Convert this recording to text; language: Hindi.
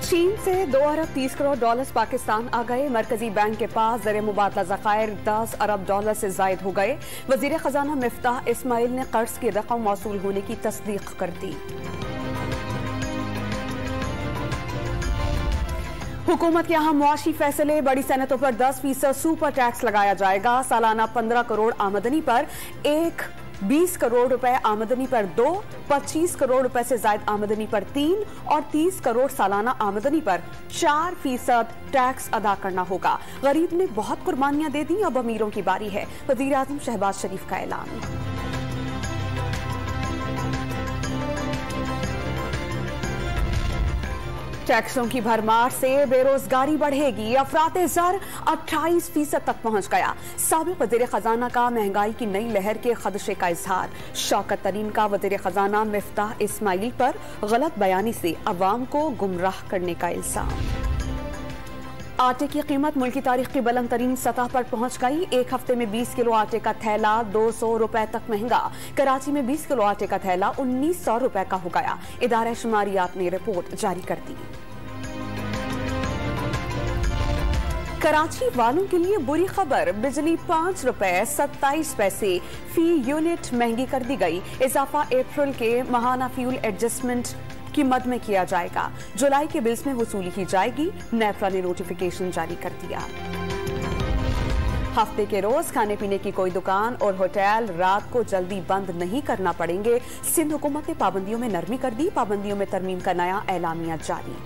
चीन से 2 अरब 30 करोड़ डॉलर्स पाकिस्तान आ गए। मरकजी बैंक के पास ज़र मुबादला ज़खायर 10 अरब डॉलर से जायद हो गए। वज़ीर खजाना मिफ्ताह इस्माइल ने कर्ज की रकम मौसूल होने की तस्दीक कर दी। हुकूमत के अहम मुआशी फैसले। बड़ी सनतों पर 10% सुपर टैक्स लगाया जाएगा। सालाना 15 करोड़ आमदनी पर 20 करोड़ रुपए, आमदनी पर 2, 25 करोड़ रुपए से ज्यादा आमदनी पर 3 और 30 करोड़ सालाना आमदनी पर 4% टैक्स अदा करना होगा। गरीब ने बहुत कुर्बानियां दे दी, अब अमीरों की बारी है। वजीर आजम शहबाज शरीफ का ऐलान। टैक्सों की भरमार से बेरोजगारी बढ़ेगी। अफराते ज़र 28% तक पहुंच गया। साबिक़ वज़ीर खजाना का महंगाई की नई लहर के खदशे का इजहार। शौकत तरीन का वज़ीर खजाना मिफ्ताह इस्माइल पर गलत बयानी से अवाम को गुमराह करने का इल्जाम। आटे की कीमत मुल्क की तारीख की बुलंद तरीन सतह पर पहुंच गई। एक हफ्ते में 20 किलो आटे का थैला 200 रुपए तक महंगा। कराची में 20 किलो आटे का थैला 1900 रुपए का हो गया। इदारा शुमारियात ने रिपोर्ट जारी कर दी। कराची वालों के लिए बुरी खबर। बिजली 5 रुपए 27 पैसे फी यूनिट महंगी कर दी गई। इजाफा अप्रैल के माहाना फ्यूल एडजस्टमेंट की मद में किया जाएगा। जुलाई के बिल्स में वसूली की जाएगी। नेफ्रा ने नोटिफिकेशन जारी कर दिया। हफ्ते के रोज खाने पीने की कोई दुकान और होटल रात को जल्दी बंद नहीं करना पड़ेंगे। सिंध हुकूमत ने पाबंदियों में नरमी कर दी। पाबंदियों में तरमीम का नया एलामिया जारी।